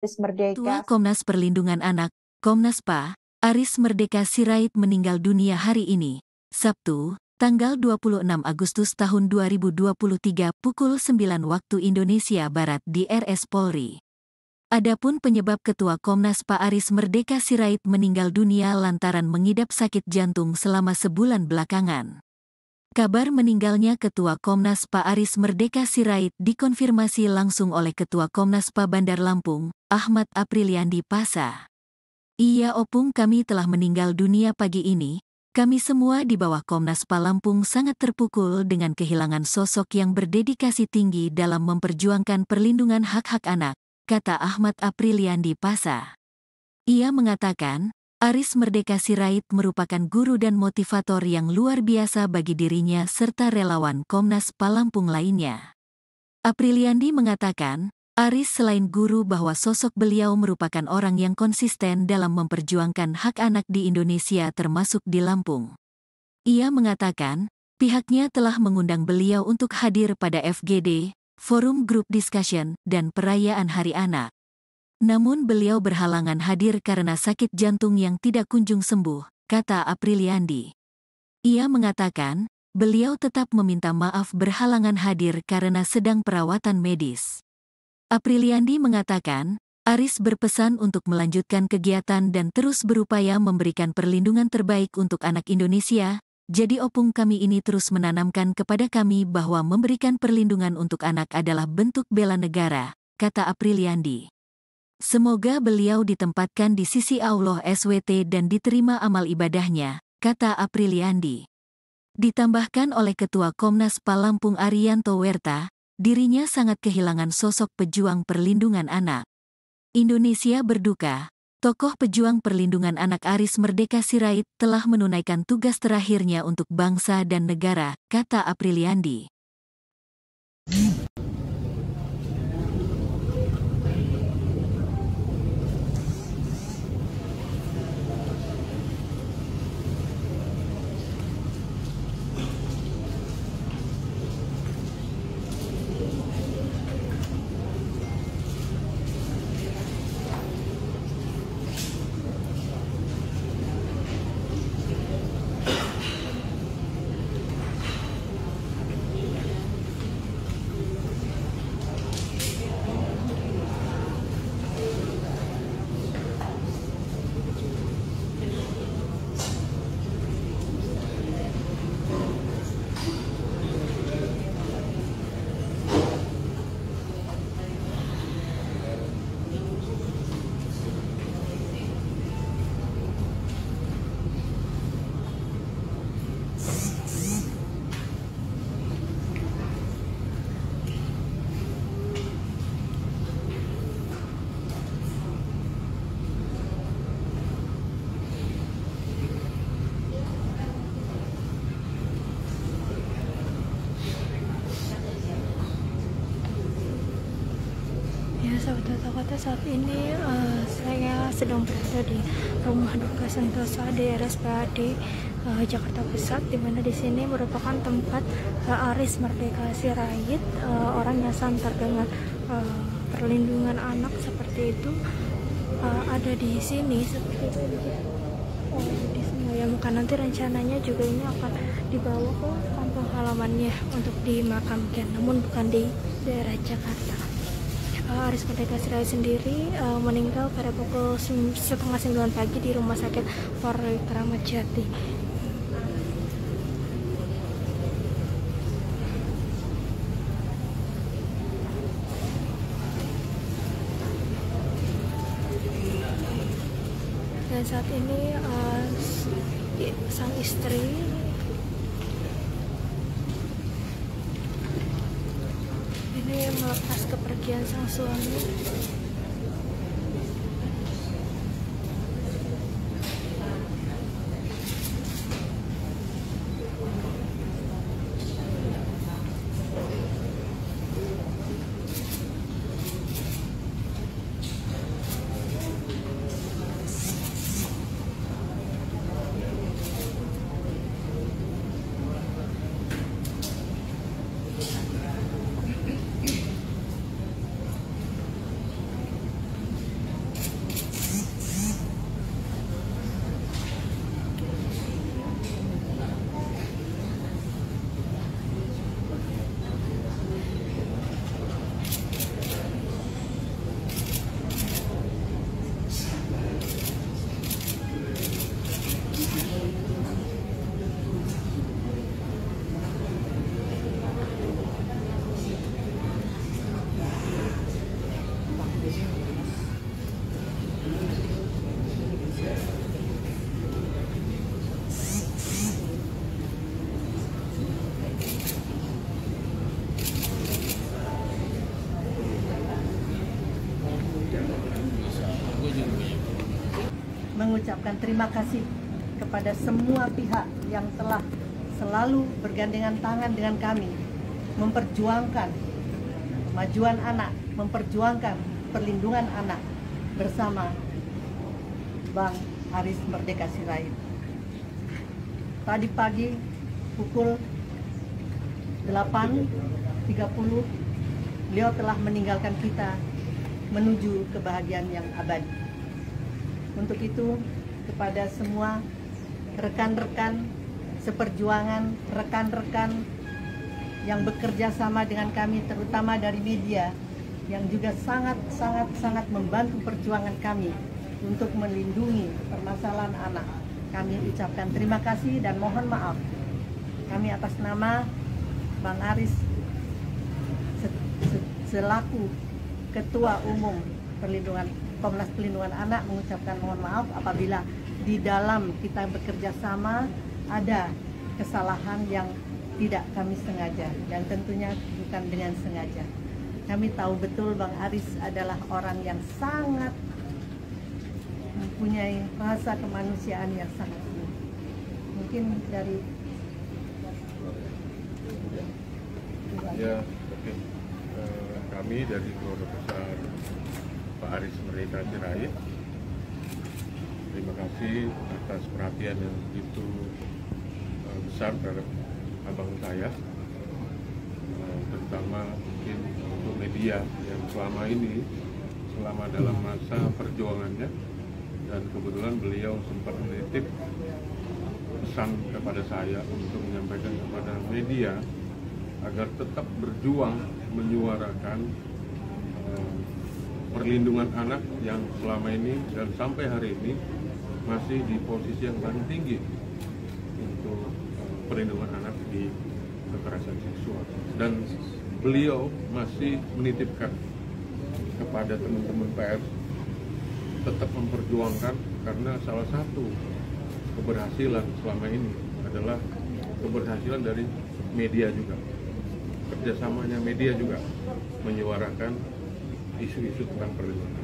Aris Ketua Merdeka. Komnas Perlindungan Anak, Komnas PA, Aris Merdeka Sirait meninggal dunia hari ini, Sabtu, tanggal 26 Agustus tahun 2023 pukul 9 waktu Indonesia Barat di RS Polri. Adapun penyebab Ketua Komnas PA Aris Merdeka Sirait meninggal dunia lantaran mengidap sakit jantung selama sebulan belakangan. Kabar meninggalnya Ketua Komnas PA Aris Merdeka Sirait dikonfirmasi langsung oleh Ketua Komnas PA Bandar Lampung, Ahmad Apriliandi Pasa. "Iya opung, kami telah meninggal dunia pagi ini. Kami semua di bawah Komnas PA Lampung sangat terpukul dengan kehilangan sosok yang berdedikasi tinggi dalam memperjuangkan perlindungan hak-hak anak," kata Ahmad Apriliandi Pasa. Ia mengatakan, Aris Merdeka Sirait merupakan guru dan motivator yang luar biasa bagi dirinya serta relawan Komnas PA Lampung lainnya. Apriliandi mengatakan, Aris selain guru bahwa sosok beliau merupakan orang yang konsisten dalam memperjuangkan hak anak di Indonesia termasuk di Lampung. Ia mengatakan, pihaknya telah mengundang beliau untuk hadir pada FGD, Forum Group Discussion, dan perayaan Hari Anak. Namun beliau berhalangan hadir karena sakit jantung yang tidak kunjung sembuh, kata Apriliandi. Ia mengatakan, beliau tetap meminta maaf berhalangan hadir karena sedang perawatan medis. Apriliandi mengatakan, Aris berpesan untuk melanjutkan kegiatan dan terus berupaya memberikan perlindungan terbaik untuk anak Indonesia. Jadi opung, kami ini terus menanamkan kepada kami bahwa memberikan perlindungan untuk anak adalah bentuk bela negara, kata Apriliandi. Semoga beliau ditempatkan di sisi Allah SWT dan diterima amal ibadahnya, kata Apriliandi. Ditambahkan oleh Ketua Komnas PA Lampung Arianto Werta, dirinya sangat kehilangan sosok pejuang perlindungan anak. Indonesia berduka, tokoh pejuang perlindungan anak Aris Merdeka Sirait telah menunaikan tugas terakhirnya untuk bangsa dan negara, kata Apriliandi. Sahabat kota, saat ini saya sedang berada di rumah duka Sentosa di RSPAD Jakarta Pusat, di mana di sini merupakan tempat Aris Merdeka Sirait, orang yang santer dengan perlindungan anak seperti itu, ada di sini seperti itu. Disemayamkan, nanti rencananya juga ini akan dibawa ke kampung halamannya untuk dimakamkan, namun bukan di daerah Jakarta. Aris Merdeka Sirait sendiri meninggal pada pukul 8:30 pagi di Rumah Sakit Polri Kramat Jati. Dan saat ini sang istri ini melepas kepergian sang suami. mengucapkan terima kasih kepada semua pihak yang telah selalu bergandengan tangan dengan kami, memperjuangkan kemajuan anak, memperjuangkan perlindungan anak bersama Bang Aris Merdeka Sirait. Tadi pagi pukul 8.30 beliau telah meninggalkan kita menuju kebahagiaan yang abadi. Untuk itu, kepada semua rekan-rekan seperjuangan, rekan-rekan yang bekerja sama dengan kami, terutama dari media, yang juga sangat membantu perjuangan kami untuk melindungi permasalahan anak. Kami ucapkan terima kasih dan mohon maaf. Kami atas nama Bang Aris selaku Ketua Umum Komnas Perlindungan Anak mengucapkan mohon maaf apabila di dalam kita bekerja sama ada kesalahan yang tidak kami sengaja, dan tentunya bukan dengan sengaja. Kami tahu betul Bang Aris adalah orang yang sangat mempunyai rasa kemanusiaan yang sangat tinggi. Mungkin dari ya, oke. Kami dari keluarga besar Pak Aris Merdeka Sirait, terima kasih atas perhatian yang begitu besar terhadap abang saya, terutama mungkin untuk media yang selama ini, selama dalam masa perjuangannya, dan kebetulan beliau sempat menitip pesan kepada saya untuk menyampaikan kepada media agar tetap berjuang menyuarakan perlindungan anak yang selama ini dan sampai hari ini masih di posisi yang paling tinggi untuk perlindungan anak di kekerasan seksual. Dan beliau masih menitipkan kepada teman-teman pers tetap memperjuangkan, karena salah satu keberhasilan selama ini adalah keberhasilan dari media juga. Kerjasamanya media juga menyuarakan isu-isu tentang perlindungan.